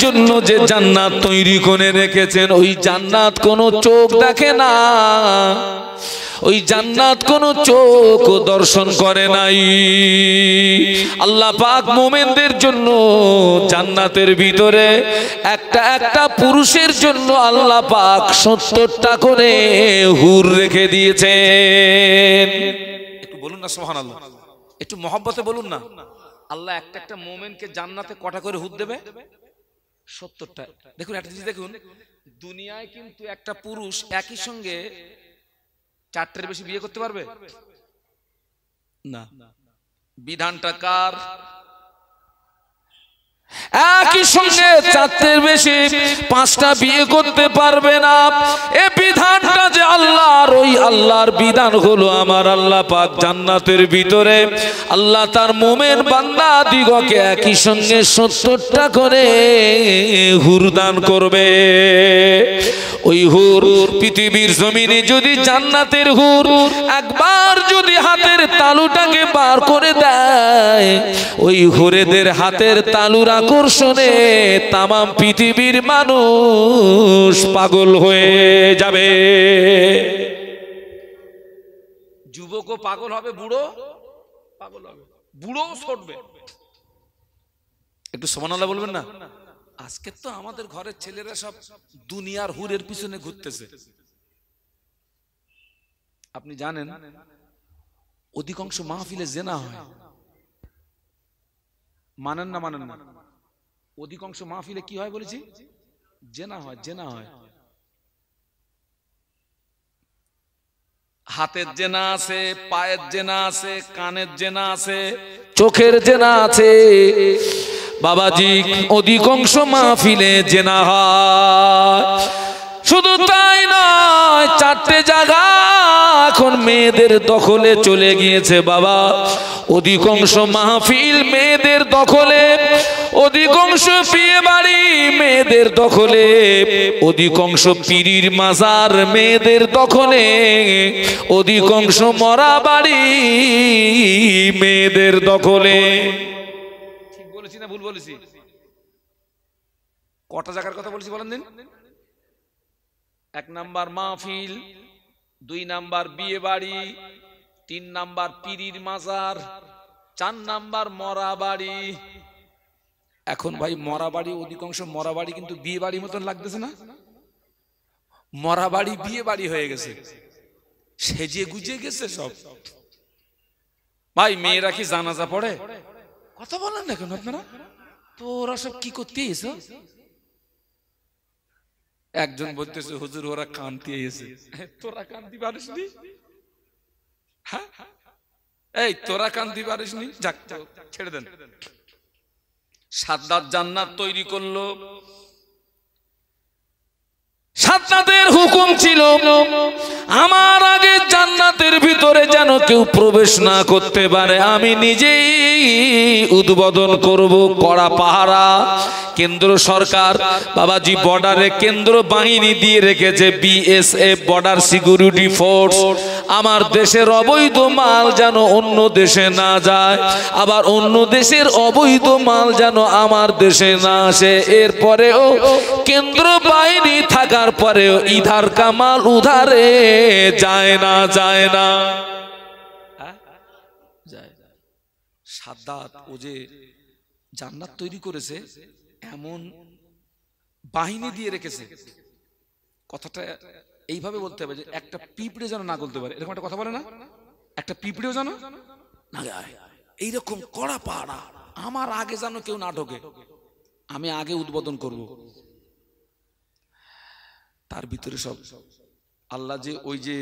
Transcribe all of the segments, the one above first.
জন্য যে জান্নাত তৈরি করে রেখেছেন, ওই জান্নাত কোনো চোখ দেখে না, ওই জান্নাত কোনো চোখ দর্শন করে নাই। আল্লাহ পাক মুমিনদের জন্য জান্নাতের ভিতরে একটা পুরুষের জন্য আল্লাহ পাক 70টা করে হুর রেখে দিয়েছেন। একটু বলুন না সুবহানাল্লাহ, একটু মহব্বতে বলুন না। আল্লাহ একটা মুমিনকে জান্নাতে কটা করে হুর দেবে? 70টা। দেখুন একটা জিনিস দেখুন, দুনিয়ায় কিন্তু একটা পুরুষ একই সঙ্গে 4টের বেশি বিয়ে করতে পারবে না। বিধানটা কার? একই সঙ্গে 4টের বেশি 5টা বিয়ে করতে পারবে না। এই বিধানটা যে আল্লাহর, ওই আল্লাহর বিধান হলো আমার আল্লাহ পাক জান্নাতের ভিতরে আল্লাহ তার মুমিন বান্দা দিগকে একই সঙ্গে 70টা করে হুর দান করবে। ওই হুর পৃথিবীর জমিনে যদি জান্নাতের হুর একবার যদি হাতের তালুটাকে বার করে দেয়, ওই হুরেদের হাতের তালুর আকর্ষণে তামাম পৃথিবীর মানুষ পাগল হয়ে যাবে। যুবকও পাগল হবে, বুড়ো পাগল হবে, বুড়ো ছুটবে। একটু সুবহানাল্লাহ বলবেন না? আজকে তো আমাদের ঘরের ছেলেরা সব দুনিয়ার হুরের পিছনে ঘুরতেছে। আপনি জানেন অধিকাংশ মাহফিলে জেনা হয়, মানেন না? মানেন না? অধিকাংশ মাহফিলে কি হয় বলেছি? জেনা হয়, জেনা হয়। হাতের জেনা আছে, পায়ের জেনা আছে, কানের জেনা আছে, চোখের জেনা আছে। বাবাজি অধিকাংশ মাহফিলে জেনা হয়। শুধু তাই নয়, 4টে জায়গা এখন মেয়েদের দখলে চলে গিয়েছে বাবা। অধিকাংশ মাহফিল মেয়েদের দখলে, অধিকাংশ বিয়ে বাড়ি মেয়েদের দখলে, অধিকাংশ পীরির মাজার মেয়েদের দখলে, অধিকাংশ মরা বাড়ি মেয়েদের দখলে। ঠিক বলেছি না ভুল বলেছি? কটা জায়গার কথা বলেছি বলেন দিন? 1 নাম্বার মাহফিল, 2 নাম্বার বিয়ে বাড়ি, 3 নাম্বার পীরির মাজার, 4 নাম্বার মরা বাড়ি। এখন ভাই মরা বাড়ি, অধিকাংশ মরা বাড়ি কিন্তু বিয়ে বাড়ির মতন লাগতেছে না? মরা বাড়ি বিয়ে বাড়ি হয়ে গেছে, সেজে গুজে গেছে সব। ভাই মেয়েরা কি জানাজা পড়ে? কথা বলেন না কেন আপনারা? তো ওরা সব কি করতে এসে? একজন বলতেছে হুজুর ওরা কান্তি এসে। তোরা কান্তি পারিসনি? হ্যাঁ এই তোরা কান্তি পারিসনি? যাক ছেড়ে দেন। সাদ্দাত জান্নাত তৈরি করলো, সাদ্দাতের হুকুম ছিল আমার আগে জান্নাতের ভিতরে যেন কেউ প্রবেশ না করতে পারে, আমি নিজেই উদ্বোধন করব। কড়া পাহারা, কেন্দ্র সরকার বাবাজি বর্ডারে কেন্দ্র বাহিনী দিয়ে রেখেছে, বিএসএফ বর্ডার সিকিউরিটি ফোর্স। আমার দেশের অবৈধ মাল যেন অন্য দেশে না যায়, আবার অন্য দেশের অবৈধ মাল যেন আমার দেশে না আসে। এরপরেও কেন্দ্র বাহিনী থাকার পরেও ইধার কামাল উধারে যায় না, যায় না। সাদ্দাত ও যে জান্নাত তৈরি করেছে এমন বাহিনী দিয়ে রেখেছে, কথাটা এইভাবে বলতে হবে যে একটা পিঁপড়ে যেন না গলতে পারে, এরকম একটা কথা বলে না? একটা পিঁপড়েও যেন না যায়, এইরকম কড়া পাহারা। আমার আগে যেন কেউ না ঢোকে, আমি আগে উদ্বোধন করব। তার ভিতরে সব আল্লাহ যে ওই যে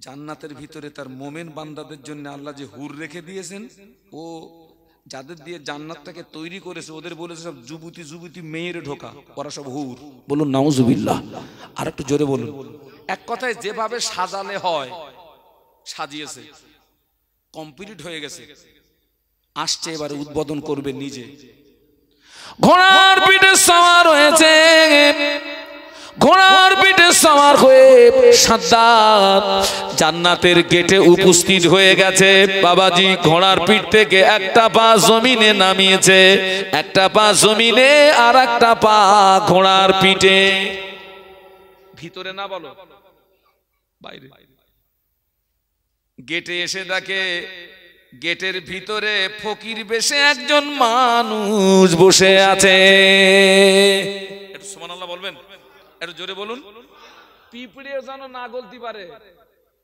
জান্নাতের ভিতরে তার মোমেন বান্দাদের জন্য আল্লাহ যে হুর রেখে দিয়েছেন, ও যাদের দিয়ে জান্নাতটাকে তৈরি করেছে ওদের বলেছে সব যুবতী যুবতী মেয়ের ঢোকা, ওরা সব হুর। বলুন নাউজুবিল্লাহ। আর একটু জোরে বলুন। এক কথায় যেভাবে সাজালে হয় সাজিয়েছে, কমপ্লিট হয়ে গেছে, আসছে এবারে উদ্বোধন করবে নিজে। ঘোড়ার পিঠে সওয়ার হয়েছে, ঘোড়ার পিঠে সওয়ার হয়ে সাদ্দাত জান্নাতের গেটে উপস্থিত হয়ে গেছে। বাবাজি ঘোড়ার পিঠ থেকে একটা পা জমিনে নামিয়েছে, একটা পা জমিনে আর একটা পা ঘোড়ার পিঠে। ভিতরে না বলো বাইরে। গেটে এসে দেখে গেটের ভিতরে ফকির বেশে একজন মানুষ বসে আছে। একটু সুবহানাল্লাহ বলবেন, একটু জোরে বলুন। পিঁপড়ে যেন না গলতে পারে,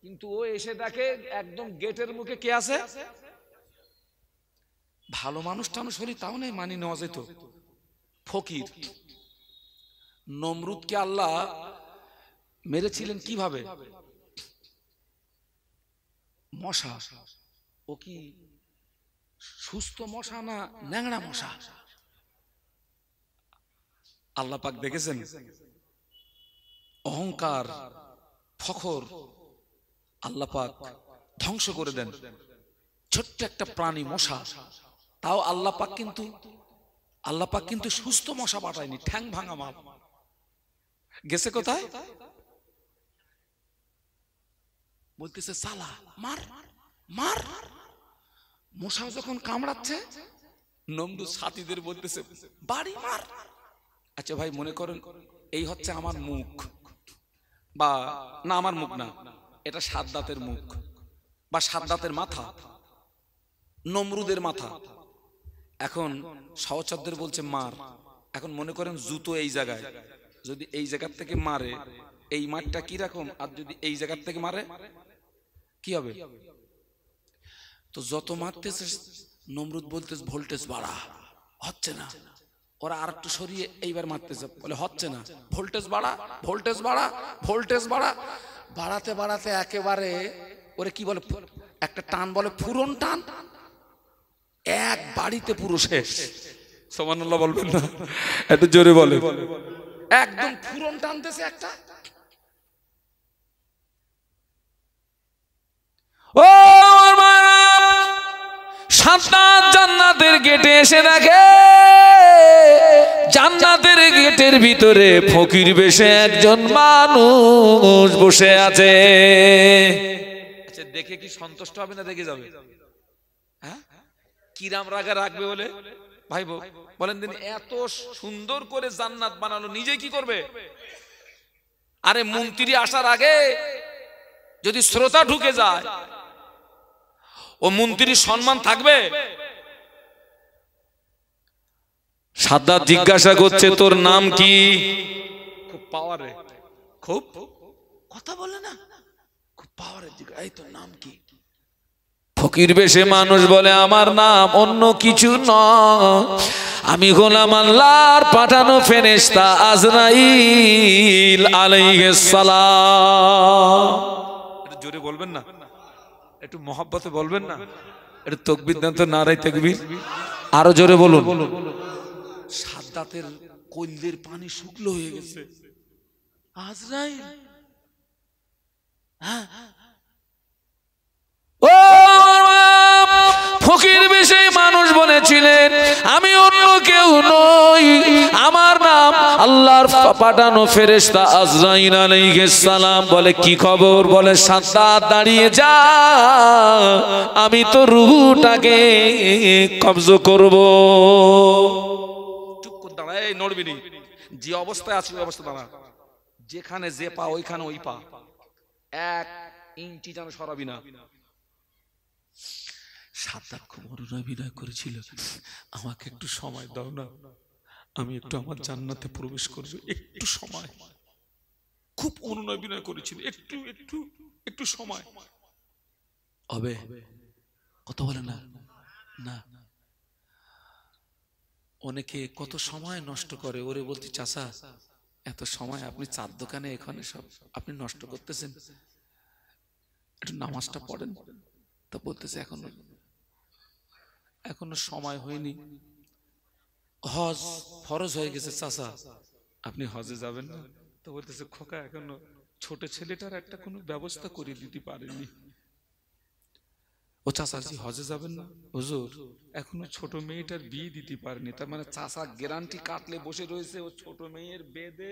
কিন্তু ও এসে দেখে একদম গেটের মুখে কে আছে? ভালো মানুষ টানুষ হলি তাও নেই, মানি নেওয়া যেত। ফকির। নমরুদকে আল্লাহ মেরেছিলেন কিভাবে? মশা। ও কি সুস্থ মশা না ন্যাংরা মশা? আল্লাহ পাক দেখেছেন অহংকার ফখর আল্লাহ পাক ধ্বংস করে দেন। ছোট্ট একটা প্রাণী মশা, তাও আল্লাহ পাক কিন্তু সুস্থ মশা পাঠায়নি, ঠ্যাং ভাঙা মাল। গেছে কোথায়? বলতেছে সালা মার মার। মশা যখন কামড়াচ্ছে নমরুদ সাথীদের বলতেছে বাড়ি মার। আচ্ছা ভাই মনে করেন এই হচ্ছে আমার মুখ, বা না আমার মুখ না, এটা সাদ্দাতের মুখ বা সাদ্দাতের মাথা, নমরুদের মাথা। এখন সহচরদের বলছে মার। এখন মনে করেন জুতো এই জায়গায়, যদি এই জায়গার থেকে মারে এই মারটা কি রকম, আর যদি এই জায়গার থেকে মারে কি হবে? তো যত মারতেছে নমরুদ বলতেছে ভোল্টেজ বাড়া, হচ্ছে না। ওরা আর একটু সরিয়ে এইবার মারতেছে, বলে হচ্ছে না, ভোল্টেজ বাড়া ভোল্টেজ বাড়া ভোল্টেজ বাড়া। বাড়াতে বাড়াতে একেবারে ওরে কি বলে একটা টান বলে ফুরন টান, এক বাড়িতে পুরো শেষ। সুবহানাল্লাহ বলবেন না? একটু জোরে বলে। একদম ফুরন টানতেছে একটা। ও সাদ্দাত জান্নাতের গেটে এসে দেখে জান্নাতের গেটের ভিতরে ফকির বেশে একজন মানুষ বসে আছে। আচ্ছা দেখে কি সন্তুষ্ট হবে না দেখে যাবে? হ্যাঁ, কিরাম রাগা রাখবে বলে ভাই বলেন দিন। এত সুন্দর করে জান্নাত বানালো, নিজে কি করবে? আরে মন্ত্রী আসার আগে যদি শ্রোতা ঢুকে যায় ও মন্ত্রীর সম্মান থাকবে? সাদ্দাত জিজ্ঞাসা করছে তোর নাম কি? খুব পাওয়ারে, খুব কথা বলে না, খুব পাওয়ারে। এই তোর নাম কি? ফকির বেশে মানুষ বলে আমার নাম অন্য কিছু নয়, আমি হলাম আল্লাহর পাঠানো ফেরেশতা আজরাইল আলাইহিস সালাম। একটু জোরে বলবেন না, একটু মহব্বতে বলবেন না, একটু তাকবীর দেন তো, নারায়ে তাকবীর। আরো জোরে বলুন। সাদ্দাতের কইলের পানি শুকনো হয়ে গেছে। আজরাইল, হ্যাঁ ও ফকির বেশে মানুষ বলেছিলেন আমি অন্য কেউ নই, আমার নাম আল্লাহর পাঠানো ফেরেশতা আজরাইল আলাইহিস সালাম। বলে কি খবর? বলে সাদ্দাত দাঁড়িয়ে যা, আমি তো রূহটাকে কবজ করব। চুপ করে দাঁড়া, এই নড়বি না, যে অবস্থায় আছি ওই অবস্থা দাঁড়া। যেখানে যে পা ওইখানে ওই পা, এক ইঞ্চি যেন সরাবি না। সাদ্দাত খুব অনুনয় করেছিল, আমাকে একটু সময় দাও না, আমি একটু আমার জান্নাতে প্রবেশ করব, একটু সময়। খুব অনুনয় বিনয় করেছিল, একটু একটু একটু সময় হবে। কত বলে না না, অনেকে কত সময় নষ্ট করে। ওরে বলতে চাচা এত সময় আপনি চার দোকানে এখানে সব আপনি নষ্ট করতেছেন, একটু নামাজটা পড়েন। তা বলতেছে এখনো সময় হয়নি, হজ ফরজ হয়ে গেছে চাচা, আপনি হজে যাবেন না? তো বলতেছে খোকা এখনো ছোট ছেলেটার একটা কোনো ব্যবস্থা করে দিতে পারেনি। ও চাচাজি হজে যাবেন না? হুজুর এখনো ছোট মেয়েটার বিয়ে দিতে পারেনি, তার মানে চাচা গ্যারান্টি কাটলে বসে রয়েছে ও ছোট মেয়ের বেদে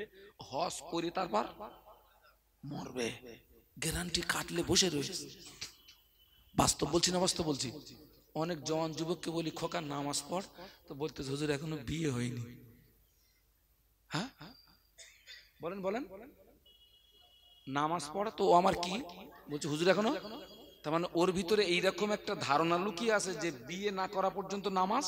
হজ করে তারপর মরবে, গ্যারান্টি কাটলে বসে রয়েছে। বাস্তব বলছি না বাস্তব বলছি? অনেক জওয়ান যুবককে বলি খোকা নামাজ পড়, তো বলতে হুজুর এখনো বিয়ে হয়নি। হ্যাঁ বলেন বলেন, নামাজ পড়া তো আমার কি বলছে হুজুর এখনো, তার মানে ওর ভিতরে এইরকম একটা ধারণা লুকিয়ে আছে যে বিয়ে না করা পর্যন্ত নামাজ,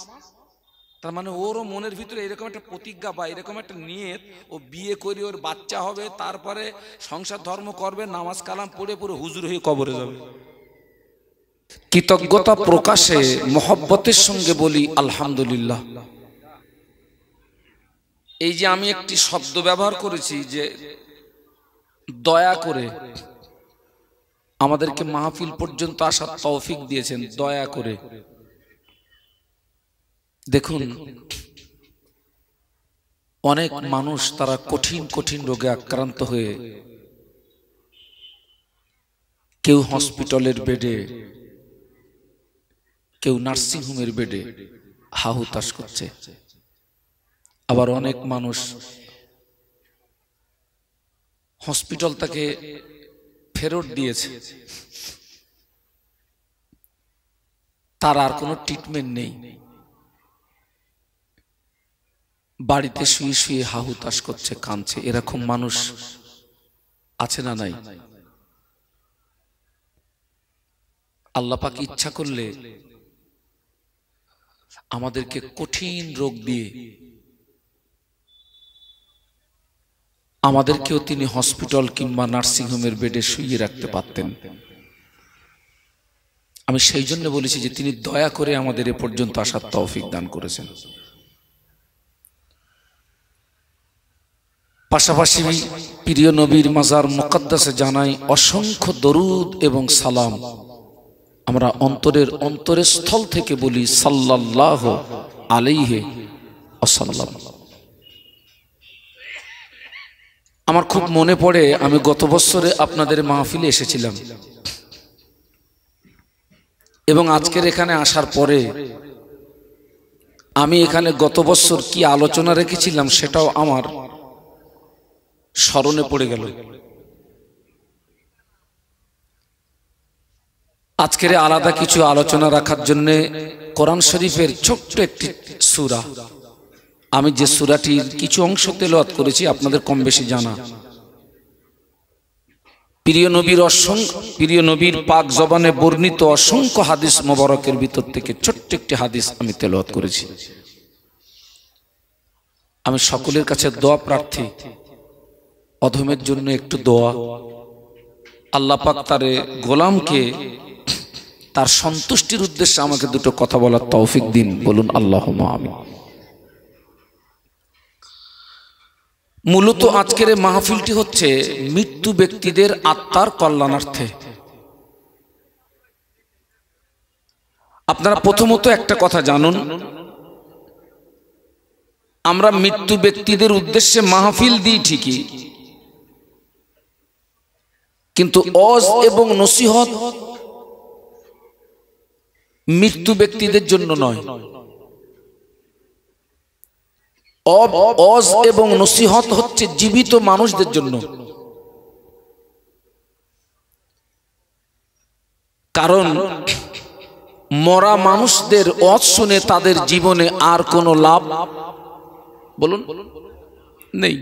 তার মানে ওরও মনের ভিতরে এরকম একটা প্রতিজ্ঞা বা এরকম একটা নিয়ত, ও বিয়ে করে ওর বাচ্চা হবে, তারপরে সংসার ধর্ম করবে, নামাজ কালাম পড়ে পড়ে হুজুর হয়ে কবরে যাবে। কৃতজ্ঞতা প্রকাশে মহব্বতের সঙ্গে বলি আলহামদুলিল্লাহ। এই যে আমি একটি শব্দ ব্যবহার করেছি যে দয়া করে আমাদেরকে মাহফিল পর্যন্ত আসার তৌফিক দিয়েছেন, দয়া করে। দেখুন অনেক মানুষ তারা কঠিন কঠিন রোগে আক্রান্ত হয়ে কেউ হসপিটালের বেডে, কেউ নার্সিং হোমের বেডে হাহুতাশ করছে, আবার অনেক মানুষ হসপিটাল তাকে ফেরত দিয়েছে, তার আর কোনো ট্রিটমেন্ট নেই, বাড়িতে শুয়ে শুয়ে হাহুতাশ করছে, কাঁদছে। এরকম মানুষ আছে না নাই? আল্লাহ পাক ইচ্ছা করলে আমাদেরকে কঠিন রোগ দিয়ে আমাদেরকেও তিনি হসপিটাল কিংবা নার্সিং হোমের বেডে শুইয়ে রাখতে পারতেন। আমি সেই জন্য বলেছি যে তিনি দয়া করে আমাদের এ পর্যন্ত আসার তৌফিক দান করেছেন। পাশাপাশি প্রিয় নবীর মাজার মুকদ্দাসে জানাই অসংখ্য দরুদ এবং সালাম। আমরা অন্তরের স্থল থেকে বলি সাল্লাল্লাহু আলাইহি ওয়াসাল্লাম। আমার খুব মনে পড়ে, আমি গত বছরে আপনাদের মাহফিলে এসেছিলাম এবং আজকের এখানে আসার পরে আমি এখানে গত বছর কি আলোচনা রেখেছিলাম সেটাও আমার স্মরণে পড়ে গেল। আজকের আলাদা কিছু আলোচনা রাখার জন্য কোরআন শরীফের ছোট্ট একটি সূরা, আমি যে সূরাটির কিছু অংশ তেলাওয়াত করেছি আপনাদের কম বেশি জানা। প্রিয় নবীর পাক জবানে বর্ণিত অসংখ্য হাদিস মোবারকের ভিতর থেকে ছোট্ট একটি হাদিস আমি তেলাওয়াত করেছি। আমি সকলের কাছে দোয়া প্রার্থী, অধমের জন্য একটু দোয়া, আল্লাহ পাক তার গোলামকে তার সন্তুষ্টির উদ্দেশ্যে আমাকে দুটো কথা বলার তৌফিক দিন, বলুন আল্লাহুম্মা আমিন। মূলত আজকের এই মাহফিলটি হচ্ছে মৃত্যু ব্যক্তিদের আত্মার কল্যাণার্থে। আপনারা প্রথমত একটা কথা জানুন, আমরা মৃত্যু ব্যক্তিদের উদ্দেশ্যে মাহফিল দিই ঠিকই, কিন্তু ওয়াজ এবং নসিহত মৃত্যু ব্যক্তিদের জন্য নয়। ওয়াজ এবং নসিহত হচ্ছে জীবিত মানুষদের জন্য। কারণ মরা মানুষদের ওয়াজ শুনে তাদের জীবনে আর কোনো লাভ বলুন নেই।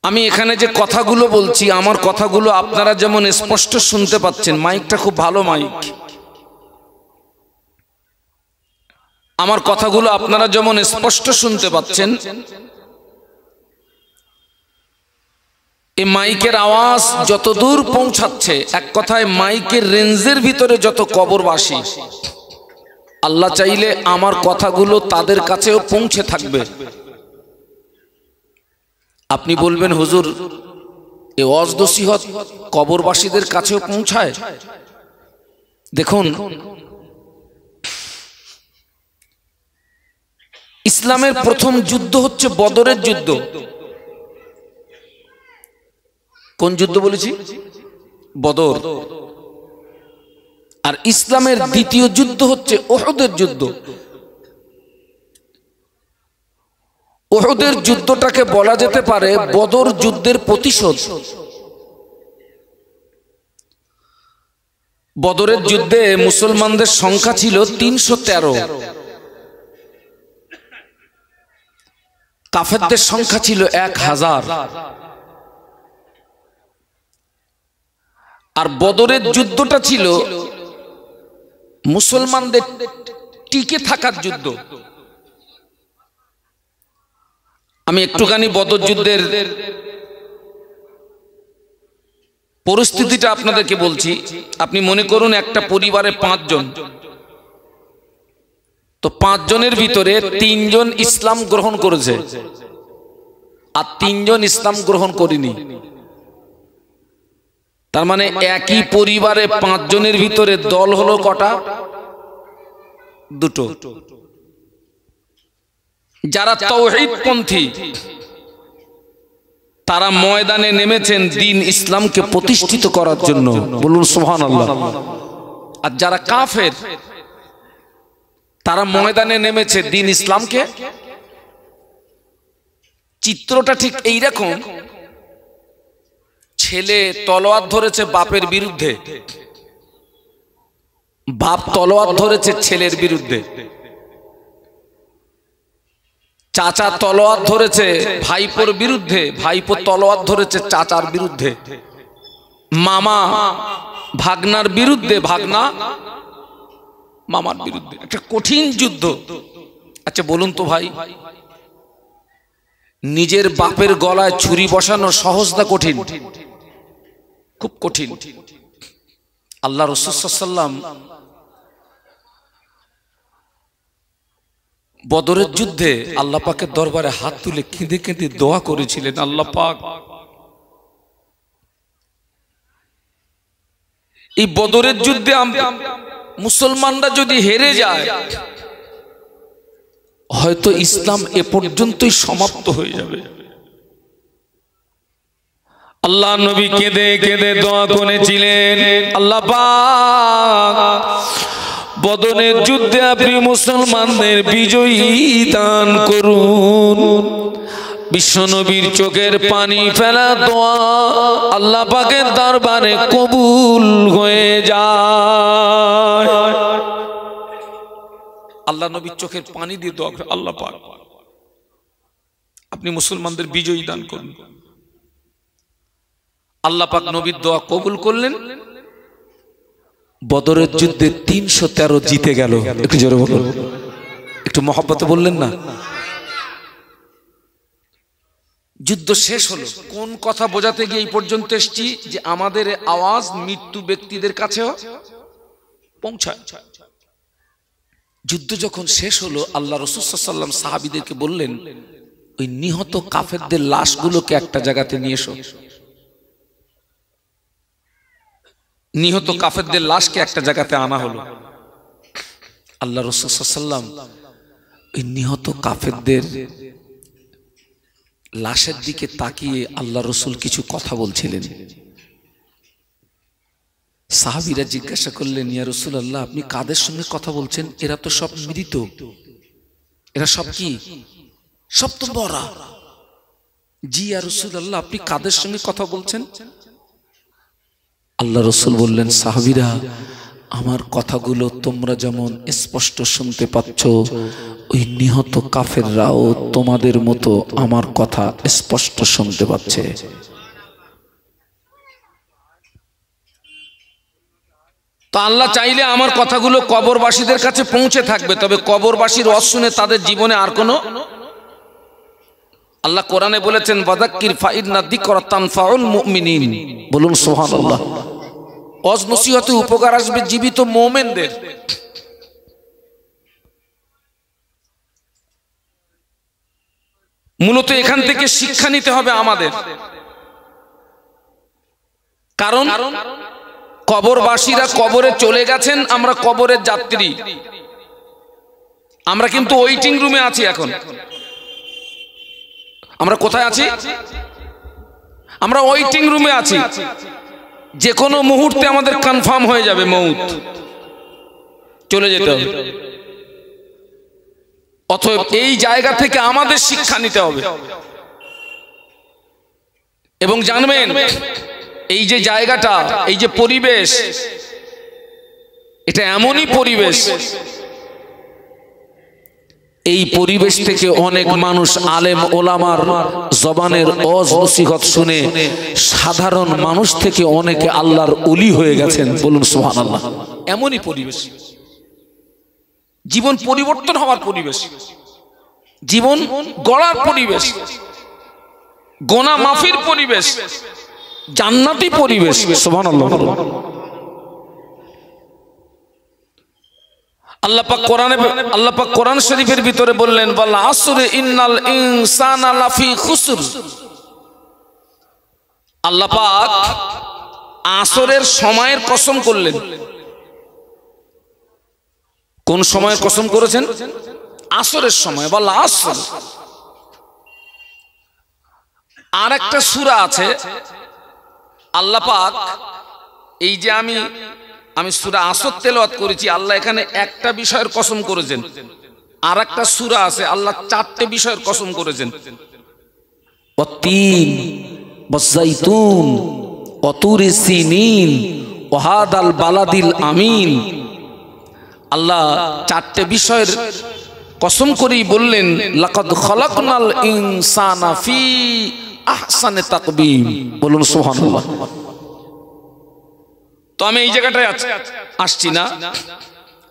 আমি এখানে যে কথাগুলো বলছি, আমার কথাগুলো আপনারা যেমন স্পষ্ট শুনতে পাচ্ছেন, মাইকটা খুব ভালো মাইক, আমার কথাগুলো আপনারা যেমন স্পষ্ট শুনতে পাচ্ছেন, এই মাইকের আওয়াজ যত দূর পৌঁছাচ্ছে, এক কথায় মাইকের রেঞ্জের ভিতরে যত কবরবাসী, আল্লাহ চাইলে আমার কথাগুলো তাদের কাছেও পৌঁছে থাকবে। আপনি বলবেন হুজুর এই ওয়াজ নসিহত কবরবাসীদের কাছেও পৌঁছায়? দেখুন, ইসলামের প্রথম যুদ্ধ হচ্ছে বদরের যুদ্ধ। কোন যুদ্ধ বলেছি? বদর। আর ইসলামের দ্বিতীয় যুদ্ধ হচ্ছে উহুদের যুদ্ধ। উহুদের যুদ্ধটাকে বলা যেতে পারে বদর যুদ্ধের প্রতিশোধ। বদরের যুদ্ধে মুসলমানদের সংখ্যা ছিল ৩১৩, কাফেরদের সংখ্যা ছিল ১,০০০। আর বদরের যুদ্ধটা ছিল মুসলমানদের টিকে থাকার যুদ্ধ। আমি একটুখানি বদর যুদ্ধের পরিস্থিতিটা আপনাদেরকে বলছি। আপনি মনে করুন একটা পরিবারে ৫ জন, তো ৫ জনের ভিতরে ৩ জন ইসলাম গ্রহণ করেছে আর ৩ জন ইসলাম গ্রহণ করেনি। তার মানে একই পরিবারে ৫ জনের ভিতরে দল হলো কটা? দুটো। যারা তাওহীদপন্থী তারা ময়দানে নেমেছেন দ্বীন ইসলামকে প্রতিষ্ঠিত করার জন্য, বলুন সুবহানাল্লাহ। আর যারা কাফের তারা ময়দানে নেমেছে দ্বীন ইসলামকে। চিত্রটা ঠিক এইরকম, ছেলে তলোয়ার ধরেছে বাপের বিরুদ্ধে, বাপ তলোয়ার ধরেছে ছেলের বিরুদ্ধে, চাচা তলোয়ার ধরেছে ভাইপোর বিরুদ্ধে, ভাইপো তলোয়ার ধরেছে চাচার বিরুদ্ধে, মামা ভাগনার বিরুদ্ধে, ভাগনা মামার বিরুদ্ধে। একটা কঠিন যুদ্ধ। আচ্ছা বলুন তো ভাই, নিজের বাপের গলায় ছুরি বসানো সহজ না কঠিন? খুব কঠিন। আল্লাহ রাসূল সাল্লাল্লাহু আলাইহি ওয়াসাল্লাম বদরের যুদ্ধে আল্লাহ পাকের দরবারে হাত তুলে কেঁদে কেঁদে দোয়া করেছিলেন, আল্লাহ পাক এই বদরের যুদ্ধে মুসলমানরা যদি হেরে যায় হয়তো ইসলাম এ পর্যন্তই সমাপ্ত হয়ে যাবে। আল্লাহ নবী কেঁদে কেঁদে দোয়া করেছিলেন, আল্লাহ পাক বদরের যুদ্ধে আপনি মুসলমানদের বিজয়ী দান করুন। বিশ্বনবীর চোখের পানি ফেলা দোয়া আল্লাহ পাকের দরবারে কবুল হয়ে যায়। আল্লাহ নবীর চোখের পানি দিয়ে দোয়া করে, আল্লাহ পাক আপনি মুসলমানদের বিজয়ী দান করুন। আল্লাহ পাক নবীর দোয়া কবুল করলেন। বদরের যুদ্ধে ৩১৩ জিতে গেল। একটু জোরে বলুন, একটু মহব্বতে বললেন না। যুদ্ধ শেষ হলো। কোন কথা বোঝাতে গিয়ে এই পর্যন্ত এসেছি যে আমাদের আওয়াজ মৃত্যু ব্যক্তিদের কাছেও পৌঁছায়। যুদ্ধ যখন শেষ হলো আল্লাহ রাসূল সাল্লাল্লাহু আলাইহি ওয়াসাল্লাম সাহাবীদেরকে বললেন, ওই নিহত কাফেরদের লাশগুলোকে একটা জায়গাতে নিয়ে এসো। নিহত কাফেরদের লাশকে একটা জায়গাতে আনা হলো। আল্লাহ রাসূল সাল্লাল্লাহু আলাইহি ওয়াসাল্লাম ওই নিহত কাফেরদের লাশের দিকে তাকিয়ে আল্লাহ রাসূল কিছু কথা বলছিলেন। সাহাবীরা জিজ্ঞাসা করলেন, ইয়া রাসূলুল্লাহ আপনি কাদের সঙ্গে কথা বলছেন? এরা তো সব মৃত, এরা সব কি? সব তো মরা। জি ইয়া রাসূলুল্লাহ আপনি কাদের সঙ্গে কথা বলছেন? আল্লাহ রাসূল বললেন, সাহাবীরা আমার কথাগুলো তোমরা যেমন স্পষ্ট শুনতে পাচ্ছ, ওই নিহত কাফেররাও তোমাদের মতো আমার কথা স্পষ্ট শুনতে পাচ্ছে। তো আল্লাহ চাইলে আমার কথাগুলো কবরবাসীদের কাছে পৌঁছে থাকবে, তবে কবরবাসীর ওয়াজ শুনে তাদের জীবনে আর কোনো, আল্লাহ কোরআনে বলেছেন ওয়াযাক্কির ফাইন্না যিকরা তানফাউল মুমিনিন, বলুন সুবহানাল্লাহ। ওয়াজ নসিহতে উপকার আসবে জীবিত মুমিনদের। মূলত এখান থেকে শিক্ষা নিতে হবে আমাদের, কারণ কবরবাসীরা কবরে চলে গেছেন, আমরা কবরের যাত্রী। আমরা কিন্তু ওয়েটিং রুমে আছি। এখন আমরা কোথায় আছি? আমরা ওয়েটিং রুমে আছি। যে কোনো মুহূর্তে আমাদের কনফার্ম হয়ে যাবে মউত। চলে যেতে হবে। অতএব এই জায়গা থেকে আমাদের শিক্ষা নিতে হবে। এবং জানবেন এই যে জায়গাটা, এই যে পরিবেশ, এটা এমনই পরিবেশ, এই পরিবেশ থেকে অনেক মানুষ আলেম ওলামার জবানের ওয়াজ নসিহত শুনে সাধারণ মানুষ থেকে অনেকে আল্লাহর ওলি হয়ে গেছেন। বলুন সুবহানাল্লাহ। এমনই পরিবেশ, জীবন পরিবর্তন হওয়ার পরিবেশ, জীবন গড়ার পরিবেশ, গোনা মাফির পরিবেশ, জান্নাতি পরিবেশ। সুবহানাল্লাহ। আল্লাহ পাক কোরআন শরীফের ভিতরে বললেন, ওয়াল আসরে ইন্নাল ইনসানা লাফি খুসর। আল্লাহ পাক আসরের সময়ের কসম করলেন। কোন সময়ের কসম করেছেন? আসরের সময়। ওয়াল আসর। আর একটা সূরা আছে আল্লাহ পাক, এই যে আমি সূরা আসর তেলাওয়াত করেছি, আল্লাহ এখানে একটা বিষয়ের কসম করেছেন। আর একটা সূরা আছে আল্লাহ চারটে বিষয়ের কসম করেছেন। ওয়াত্তিন ওয়াজ্জাইতুন ওয়াতুরি সিনিন ওয়াহাদাল বালাদিল আমিন। আল্লাহ চারটে বিষয়ের কসম করেই বললেন, লাকাদ খালাকনাল ইনসানা ফি আহসানি তাকবীম। বলুন সুবহানাল্লাহ। তো আমি এই জায়গাটায় আসছি না।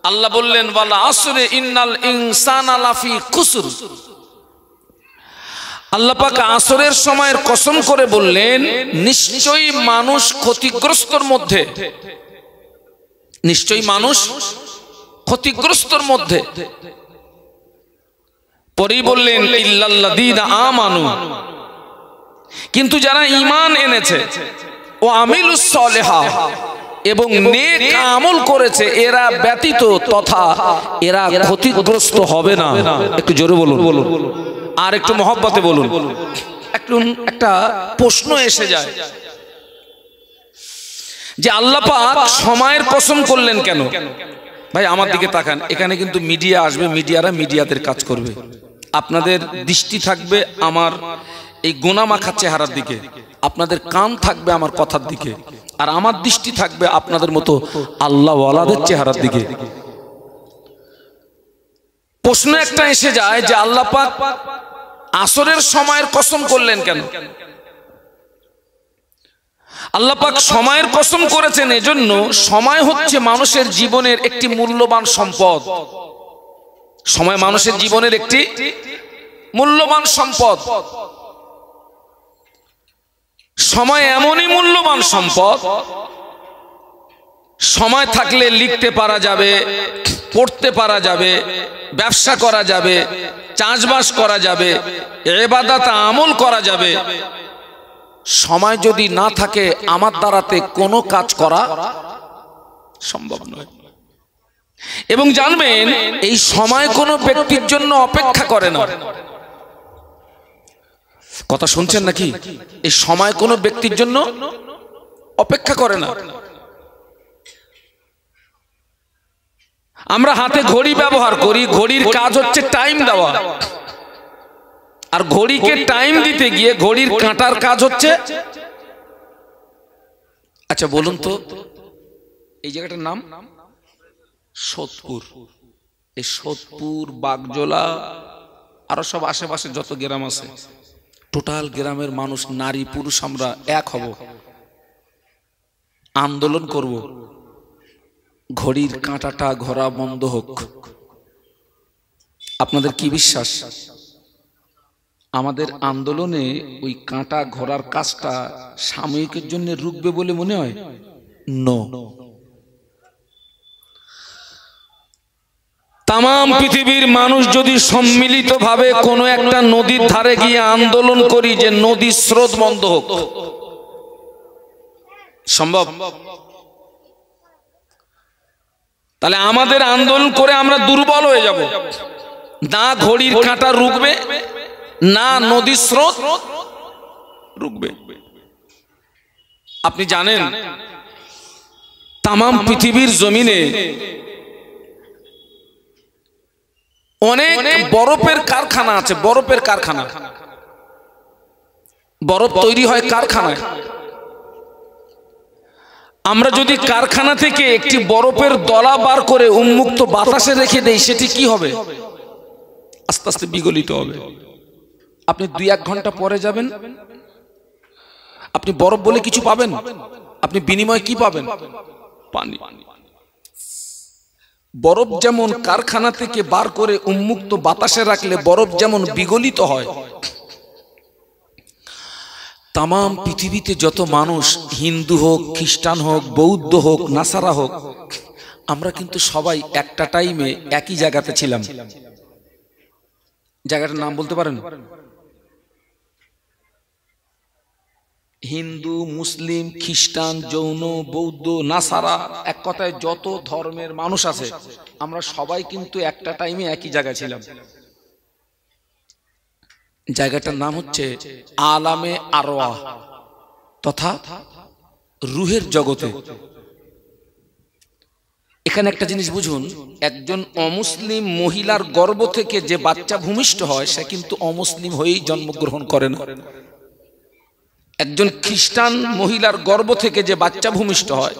আল্লাহ বললেন, ওয়াল আসরে ইন্নাল ইনসানা লাফি খুসর। আল্লাহ পাক আসরের সময়ের কসম করে বললেন, নিশ্চয়ই মানুষ ক্ষতিগ্রস্তর মধ্যে, নিশ্চয়ই মানুষ ক্ষতিগ্রস্তর মধ্যে। পরেই বললেন, ইল্লাল্লাযীনা আমানু, কিন্তু যারা ঈমান এনেছে, ও আমিলুস সলিহাত, এবং নেক আমল করেছে, এরা ব্যতীত তথা এরা ক্ষতিগ্রস্ত হবে না। একটু জোরে বলুন, আর একটু মহব্বতে বলুন। একটা প্রশ্ন এসে যায় যে আল্লাহ পাক সময়ের কসম করলেন কেন? ভাই আমার দিকে তাকান, এখানে কিন্তু মিডিয়া আসবে, মিডিয়ারা মিডিয়াদের কাজ করবে। আপনাদের দৃষ্টি থাকবে আমার এই গোনা মাখা চেহারার দিকে, আপনাদের কান থাকবে আমার কথার দিকে, আর আমার দৃষ্টি থাকবে আপনাদের মতো আল্লাহ ওয়ালাদের চেহারার দিকে। প্রশ্ন একটা এসে যায় যে আল্লাহ পাক আসরের সময়ের কসম করলেন কেন? আল্লাহ পাক সময়ের কসম করেছেন এজন্য, সময় হচ্ছে মানুষের জীবনের একটি মূল্যবান সম্পদ। সময় মানুষের জীবনের একটি মূল্যবান সম্পদ। সময় এমনই মূল্যবান সম্পদ, সময় থাকলে লিখতে পারা যাবে, পড়তে পারা যাবে, ব্যবসা করা যাবে, চাষবাস করা যাবে, ইবাদত আমল করা যাবে। সময় যদি না থাকে আমার দ্বারাতে কোনো কাজ করা সম্ভব নয়। এবং জানবেন এই সময় কোনো ব্যক্তির জন্য অপেক্ষা করে না। কথা শুনছেন নাকি? এই সময় কোনো ব্যক্তির জন্য অপেক্ষা করে না। আমরা হাতে ঘড়ি ব্যবহার করি, ঘড়ির কাজ হচ্ছে টাইম দেওয়া, আর ঘড়িকে টাইম দিতে গিয়ে ঘড়ির কাঁটার কাজ হচ্ছে। আচ্ছা বলুন তো, এই জায়গাটার নাম সোদপুর। এই সোদপুর, বাগজোলা, আরো সব আশেপাশে যত গ্রাম আছে, টোটাল গ্রামের মানুষ, নারী পুরুষ আমরা এক হব, আন্দোলন করব, ঘড়ির কাঁটাটা ঘোরা বন্ধ হোক। আপনাদের কি বিশ্বাস আমাদের আন্দোলনে ওই কাঁটা ঘোরার কাজটা সাময়িকের জন্য রুকবে বলে মনে হয়? নো। তাম পৃথিবীর মানুষ যদি সম্মিলিতভাবে কোনো একটা নদীর ধারে গিয়ে আন্দোলন করি যে নদীর স্রোত বন্ধ হোক, সম্ভব? তাহলে আমাদের আন্দোলন করে আমরা দুর্বল হয়ে যাব। না ঘড়ির কাঁটা রুকবে, না নদীর স্রোত রুকবে। আপনি জানেন তাম পৃথিবীর জমিনে অনেক বরফের কারখানা আছে, বরফের কারখানা, বরফ তৈরি হয় কারখানায়। আমরা যদি কারখানা থেকে একটি বরফের দলা বার করে উন্মুক্ত বাতাসে রেখে দেই, সেটি কি হবে? আস্তে আস্তে বিগলিত হবে। আপনি 2-1 ঘন্টা পরে যাবেন, আপনি বরফ বলে কিছু পাবেন? আপনি বিনিময়ে কি পাবেন? পানি। বরফ যেমন কারখানা থেকে বার করে উন্মুক্ত বাতাসে রাখলে বরফ যেমন বিগলিত হয়, তামাম পৃথিবীতে যত মানুষ, হিন্দু হোক, খ্রিস্টান হোক, বৌদ্ধ হোক, নাসারা হোক, আমরা কিন্তু সবাই একটা টাইমে একই জায়গাতে ছিলাম। জায়গাটার নাম বলতে পারেন? হিন্দু, মুসলিম, খ্রিস্টান, জৈন, বৌদ্ধ, নাসারা, এক কথায় যত ধর্মের মানুষ আছে, আমরা সবাই কিন্তু একটা টাইমে একই জায়গায় ছিলাম। জায়গাটার নাম হচ্ছে আলামে আরওয়াহ তথা রুহের জগতে। এখানে একটা জিনিস বুঝুন, একজন অমুসলিম মহিলার গর্ভ থেকে যে বাচ্চা ভূমিষ্ঠ হয়, সে কিন্তু অমুসলিম হয়েই জন্মগ্রহণ করে না। একজন খ্রিস্টান মহিলার গর্ভ থেকে যে বাচ্চা ভূমিষ্ঠ হয়,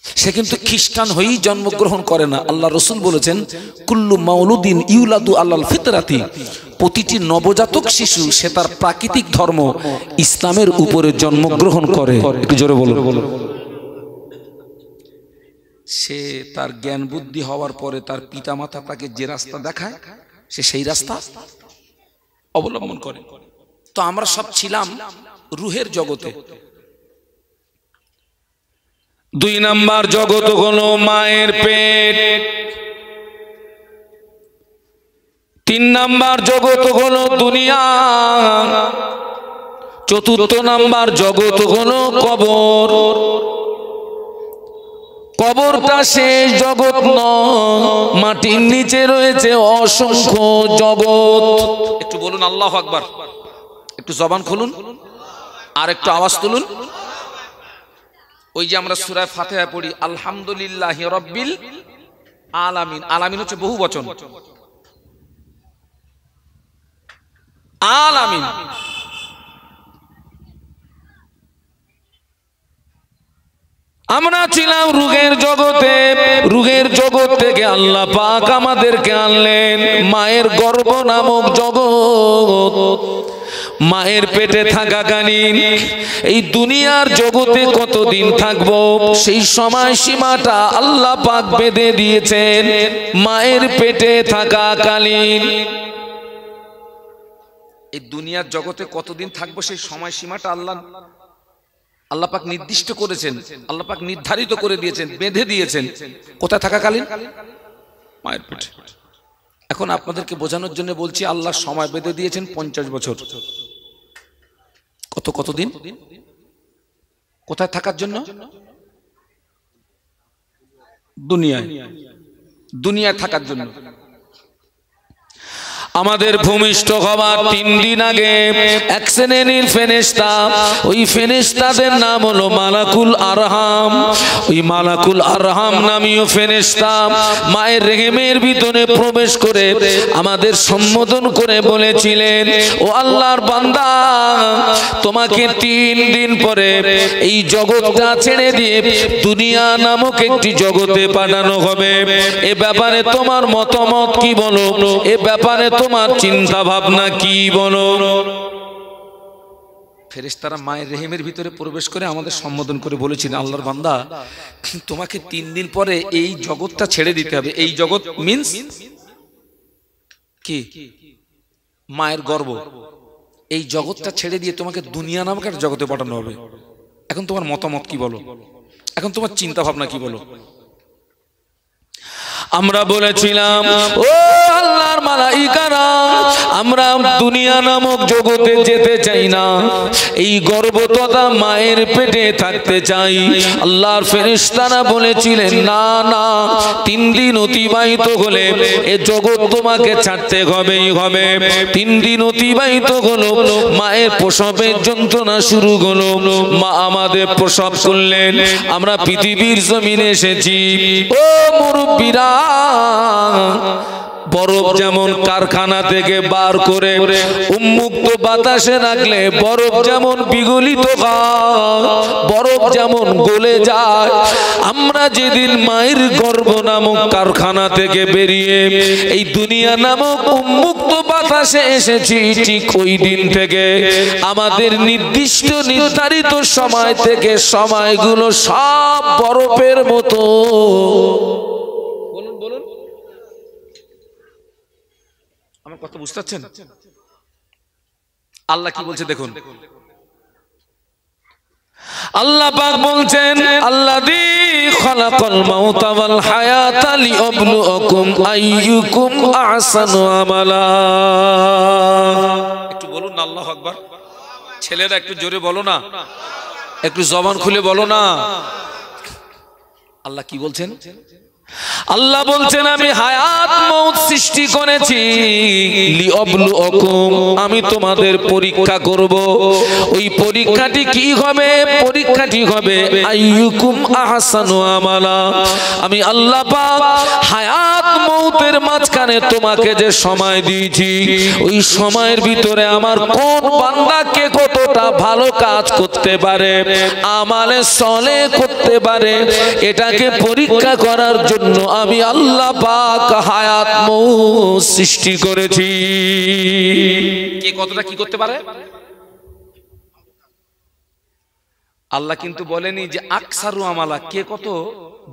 সে কিন্তু খ্রিস্টান হয়েই জন্মগ্রহণ করে না। আল্লাহ রসুল বলেছেন, কুল্লু মাউলুদিন ইউলাদু আলাল ফিতরাতি, প্রতিটি নবজাতক শিশু সে তার প্রাকৃতিক ধর্ম ইসলামের উপরে জন্মগ্রহণ করে। একটু জোরে বলো। সে তার জ্ঞান বুদ্ধি হওয়ার পরে তার পিতামাতা তাকে যে রাস্তা দেখায়, সে সেই রাস্তা অবলম্বন করে। তো আমরা সব ছিলাম রুহের জগতে। 2 নাম্বার জগৎ হলো মায়ের পেট। 3 নাম্বার জগৎ হলো দুনিয়া। 4র্থ নাম্বার জগৎ হলো কবর। কবরটা শেষ জগৎ নয়, মাটির নিচে রয়েছে অসংখ্য জগৎ। একটু বলুন আল্লাহু আকবার। একটু জবান খুলুন আর একটু আওয়াজ তুলুন। ওই যে আমরা সূরা ফাতিহা পড়ি, আলহামদুলিল্লাহি রাব্বিল আলামিন। আলামিন হচ্ছে বহু বচন, আলামিন। আমরা ছিলাম রুহের জগতে। রুহের জগৎ থেকে আল্লাহ পাক আমাদেরকে আনলেন মায়ের গর্ভ নামক জগৎ। মায়ের পেটে থাকাকালীন এই দুনিয়ার জগতে কতদিন থাকবো, সেই সময় সীমাটা আল্লাহ পাক বেঁধে দিয়েছেন মায়ের পেটে থাকাকালীন। এই দুনিয়ার জগতে কতদিন থাকবো সেই সময় সীমাটা আল্লাহ পাক নির্দিষ্ট করেছেন, আল্লাহ পাক নির্ধারিত করে দিয়েছেন, বেঁধে দিয়েছেন। কোথায় থাকাকালীন? মায়ের পেটে। এখন আপনাদেরকে বোঝানোর জন্য বলছি, আল্লাহ সময় বেঁধে দিয়েছেন 50 বছর। কতদিন? কোথায় থাকার জন্য? দুনিয়ায় থাকার জন্য। আমাদের ভূমিষ্ঠ হওয়ার 3 দিন আগে এক শ্রেণীর ফেরেশতা, ওই ফেরেশতাদের নাম হলো মালাকুল আরহাম। ওই মালাকুল আরহাম নামীয় ফেরেশতা মায়ের রেহেমের ভিতরে প্রবেশ করে আমাদের সম্বোধন করে বলেছিলেন, ও আল্লাহর বান্দা, তোমাকে 3 দিন পরে এই জগৎটা ছেড়ে দিয়ে দুনিয়া নামক একটি জগতে পাঠানো হবে। এ ব্যাপারে তোমার মতামত কি বলো? এ ব্যাপারে তোমার চিন্তা ভাবনা কি বলো? ফেরেশতারা মায়ের রেহেমের ভিতরে প্রবেশ করে আমাদের সম্বোধন করে বলেছিলেন, আল্লাহর বান্দা, তোমাকে 3 দিন পরে এই জগৎটা ছেড়ে দিতে হবে। এই জগৎ মিন্স কি? মায়ের গর্ভ। এই জগৎটা ছেড়ে দিয়ে তোমাকে দুনিয়া নামক একটা জগতে পাঠানো হবে। এখন তোমার মতামত কি বলো? এখন তোমার চিন্তা ভাবনা কি বলো? আমরা বলেছিলাম, ও আল্লাহর মালাইকারা, আমরা দুনিয়া নামক জগতে যেতে চাই না, এই গর্ভ তথা মায়ের পেটে থাকতে চাই। আল্লাহর ফেরেশতারা বলেছিলেন, না না, 3 দিন অতিবাহিত হলে এ জগৎ তোমাকে ছাড়তে হবেই হবে। 3 দিন অতিবাহিত হলো, মায়ের প্রসবের যন্ত্রণা শুরু হলো। মা আমাদের প্রসব করলেন। আমরা পৃথিবীর জমিনে এসেছি। ও মুরব্বিরা, বরফ যেমন কারখানা থেকে বার করে উন্মুক্ত বাতাসে রাখলে বরফ যেমন বিগলিত হয়, বরফ যেমন গলে যায়, আমরা যেদিন মায়ের গর্ভ নামক কারখানা থেকে বেরিয়ে এই দুনিয়া নামক উন্মুক্ত বাতাসে এসেছি, ঠিক ওই দিন থেকে আমাদের নির্দিষ্ট নির্ধারিত সময় থেকে সময়গুলো সব বরফের মতো। বলুন বলুন, আমার কথা বুঝতে পারছেন? আল্লাহ কি বলছে দেখুন, আল্লাহ পাক বলছেন আল্লাযী খালাকাল মাউতা ওয়াল হায়াতা লিয়াবলুয়াকুম আইয়ুকুম আহসানু আমালা। একটু বলুন না আল্লাহু আকবার। ছেলেরা একটু জোরে বলো না, একটু জবান খুলে বলো না। আল্লাহ কি বলছেন? আল্লাহ বলছেন আমি হায়াত মউত সৃষ্টি করেছি লিয়াবলুয়াকুম, আমি তোমাদের পরীক্ষা করব। ওই পরীক্ষাটি কি হবে? পরীক্ষাটি হবে আইয়ুকুম আহসানু আমালা। আমি আল্লাহ পাক হায়াত মউতের মাঝখানে তোমাকে যে সময় দিয়েছি, ওই সময়ের ভিতরে আমার কোন বান্দাকে কতটা ভালো কাজ করতে পারে, আমালে সলে করতে পারে, এটাকে পরীক্ষা করার জন্য আমি আল্লাহ পাক হায়াত মউত সৃষ্টি করেছি। কে কতটা কি করতে পারে? আল্লাহ কিন্তু বলেনি যে আকসারু আমালা, কে কত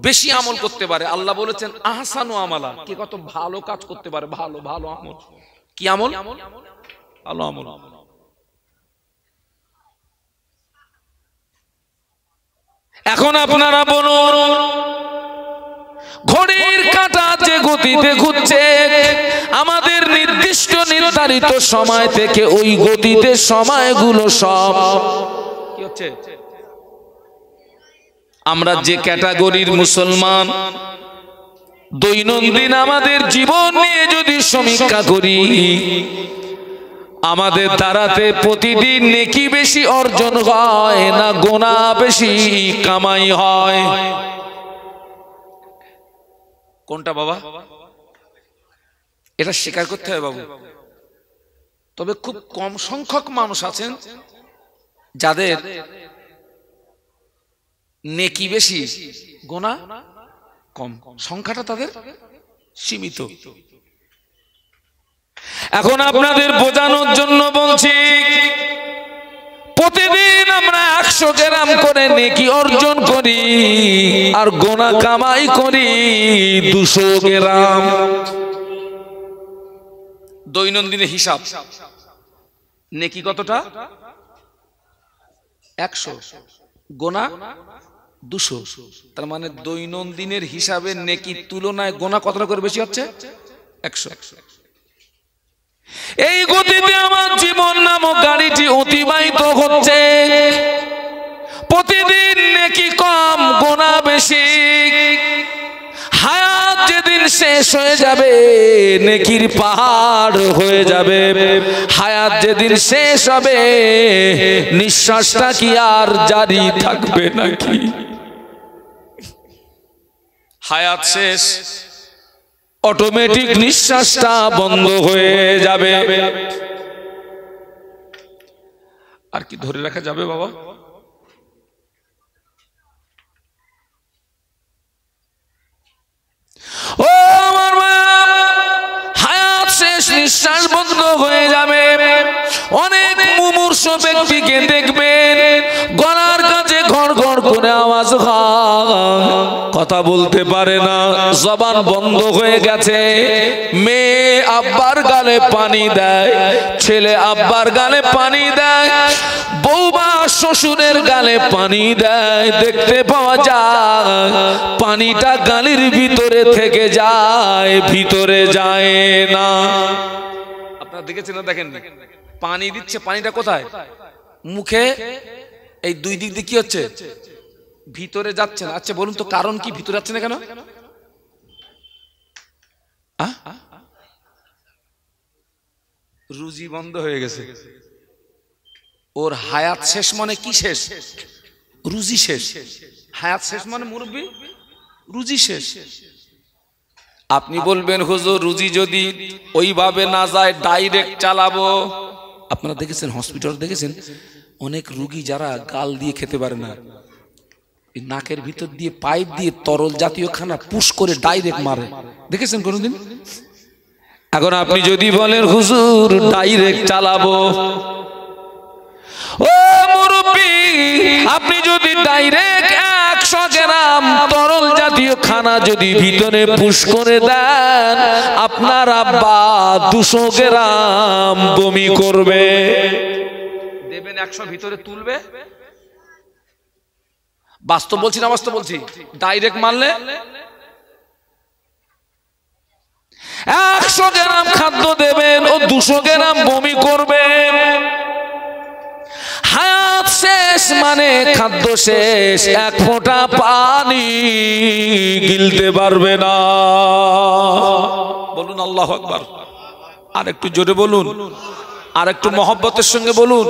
বেশি আমল করতে পারে। আল্লাহ বলেছেন আহসানু আমালা, কে কত ভালো কাজ করতে পারে, ভালো ভালো আমল। কি আমল? ভালো আমল। এখন আপনারা বলুন, ঘড়ির কাঁটা যে গতিতে ঘুরছে, আমাদের নির্দিষ্ট নির্ধারিত সময় থেকে ওই গতিতে সময়গুলো সব কি হচ্ছে? আমরা যে ক্যাটাগরির মুসলমান, দৈনন্দিন আমাদের জীবন নিয়ে যদি সমীক্ষা করি, আমাদের দ্বারাতে প্রতিদিন নেকি বেশি অর্জন হয় না গুনাহ বেশি কামাই হয়? কোনটা বাবা? এটা স্বীকার করতে হবে বাবু। তবে খুব কম সংখ্যক মানুষ আছেন যাদের নেকি বেশি গুনাহ কম, সংখ্যাটা তাদের সীমিত। এখন আপনাদের বোঝানোর জন্য বলছি, প্রতিদিন আমরা 100 গ্রাম করে নেকি অর্জন করি আর গুনাহ কামাই করি 200 গ্রাম। দৈনন্দিনের হিসাব, নেকি কতটা? 100, গুনাহ 200। তার মানে দৈনন্দিনের হিসাবে নেকির তুলনায় গুনাহ কতটা করে বেশি হচ্ছে? 100। এই গতিতে আমার জীবন নামক গাড়িটি অতিবাহিত হচ্ছে। প্রতিদিন নেকি কম গুনাহ বেশি। হায়াত যেদিন শেষ হয়ে যাবে নেকির পাহাড় হয়ে যাবে। হায়াত যেদিন শেষ হবে নিঃশ্বাসটা কি আর জারি থাকবে নাকি? হায়াত শেষ, অটোমেটিক নিঃশ্বাসটা বন্ধ হয়ে যাবে। আর কি ধরে রাখা যাবে বাবা? ও আমার মা, হায়াত শেষ, নিঃশ্বাস বন্ধ হয়ে যাবে। অনেক মুমূর্ষ ব্যক্তিকে দেখবেন গলার কাছে ঘড় ঘড় করে আওয়াজ হয়, কথা বলতে পারে না, জবান বন্ধ হয়ে গেছে। মেয়ে আব্বার গালে পানি দেয়, ছেলে আব্বার গালে পানি দেয়, বৌমা শ্বশুরের গালে পানি দেয়। দেখতে পাওয়া যায় পানিটা গালের ভিতরে থেকে যায়, ভিতরে যায় না। আপনারা দেখেছেন না? দেখেন, পানি দিচ্ছে, পানিটা কোথায়? মুখে। এই দুই দিক দিয়ে কি হচ্ছে? ভিতরে যাচ্ছে না। আচ্ছা বলুন তো কারণ কি ভিতরে যাচ্ছে না কেন? রুজি বন্ধ হয়ে গেছে। ওর হায়াত শেষ মানে কি শেষ? রুজি শেষ। হায়াত শেষ মানে মুরব্বি রুজি শেষ। আপনি বলবেন হুজুর রুজি যদি ওইভাবে না যায় ডাইরেক্ট চালাবো। আপনারা দেখেছেন হসপিটাল দেখেছেন অনেক রুগী যারা গাল দিয়ে খেতে পারে না, নাকের ভিতর দিয়ে পাইপ দিয়ে তরল জাতীয় খানা পুশ করে ডাইরেক্ট মারে, দেখেছেন কোনোদিন? এখন আপনি যদি বলেন হুজুর ডাইরেক্ট চালাবো, ও মুরব্বি আপনি যদি ডাইরেক্ট 100 গ্রাম তরল জাতীয় খানা যদি ভিতরে পুশ করে দেন, আপনার আব্বা 200 গ্রাম বমি করবে। দেবেন 100 ভিতরে তুলবে। বাস্তব বলছি না বাস্তব বলছি? ডাইরেক্ট মারলে 100 গ্রাম খাদ্য দেবেন, ও 200 গ্রাম বমি করবে। হায়াত শেষ মানে খাদ্য শেষ, 1 ফোঁটা পানি গিলতে পারবে না। বলুন আল্লাহু আকবার। আর একটু জোরে বলুন, আর একটু মহব্বতের সঙ্গে বলুন।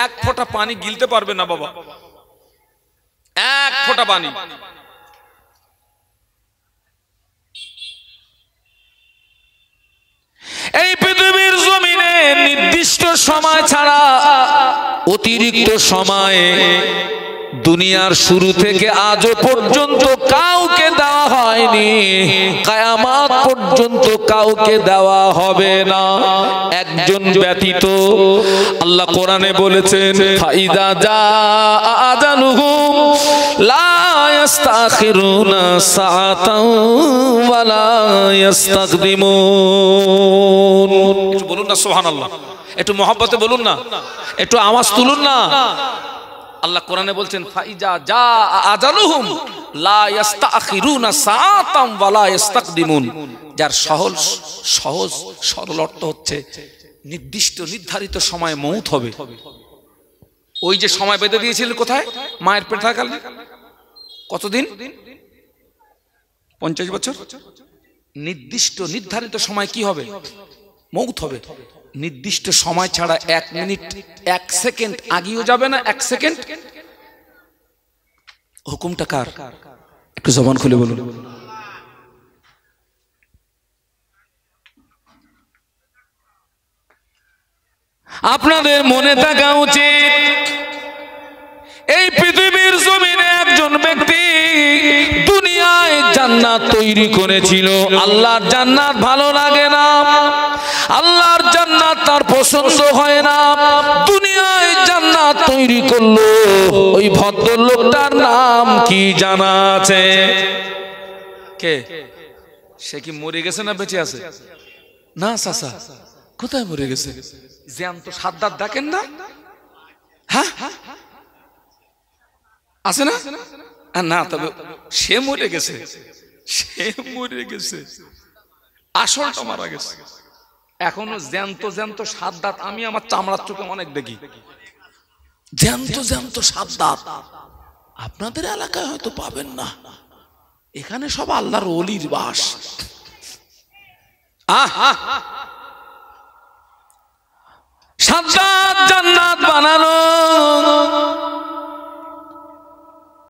1 ফোঁটা পানি গিলতে পারবে না বাবা, 1 ফোঁটা পানি। এই পৃথিবীর জমিনে নির্দিষ্ট সময় ছাড়া অতিরিক্ত সময় দুনিয়ার শুরু থেকে আজও পর্যন্ত কাউকে দেওয়া হয়নি, কিয়ামত পর্যন্ত কাউকে দেওয়া হবে না একজন ব্যতীত। আল্লাহ কোরআনে বলেছেন ফাইদা জাআ আজালুহুম লা ইস্তাখিরুনা সাআতাও ওয়া লা ইস্তাকদিমুন। একটু বলুন না সুবহানাল্লাহ, একটু মহব্বতে বলুন না, একটু আওয়াজ তুলুন না। আল্লাহ কোরআনে বলছেন ফাইজা জা আজালুহুম লা ইস্তাখিরুনা সাআতাম ওয়া লা ইস্তাকদিমুন। যার সহজ সরল অর্থ হচ্ছে নির্দিষ্ট নির্ধারিত সময়ে মউত হবে। ওই যে সময় বেঁধে দিয়েছিলেন কোথায়? মায়ের পেটে থাকাকালীন। কতদিন? 50 বছর। নির্দিষ্ট নির্ধারিত সময় কি হবে? মউত হবে। নির্দিষ্ট সময় ছাড়া 1 মিনিট 1 সেকেন্ড আগেও যাবে না, 1 সেকেন্ড। হুকুমটা কার? একটু জবান খুলে বলুন। আপনাদের মনে থাকা উচিত এই পৃথিবীর জমিনে একজন ব্যক্তি দুনিয়ায় জান্নাত তৈরি করেছিল। আল্লাহর জান্নাত ভালো লাগে না, আল্লাহর জান্নাত তার পছন্দ হয় না, দুনিয়ায় জান্নাত তৈরি করলো। ওই ভদ্রলোকটার নাম কি জানা আছে? কে? সে কি মরে গেছে না বেঁচে আছে? না চাচা, কোথায় মরে গেছে? জ্যান্ত সাদ্দাত দেখেন না? হ্যাঁ আছে না? না, তবে সে মরে গেছে, সে মরে গেছে, আসলটা মারা গেছে। এখনো জ্যান্ত জ্যান্ত সাদ্দাত আমি আমার চামড়ার চোখে অনেক দেখি। জ্যান্ত জ্যান্ত সাদ্দাত আপনাদের এলাকায় হয়তো পাবেন না, এখানে সব আল্লাহর ওলির বাস। সাদ্দাত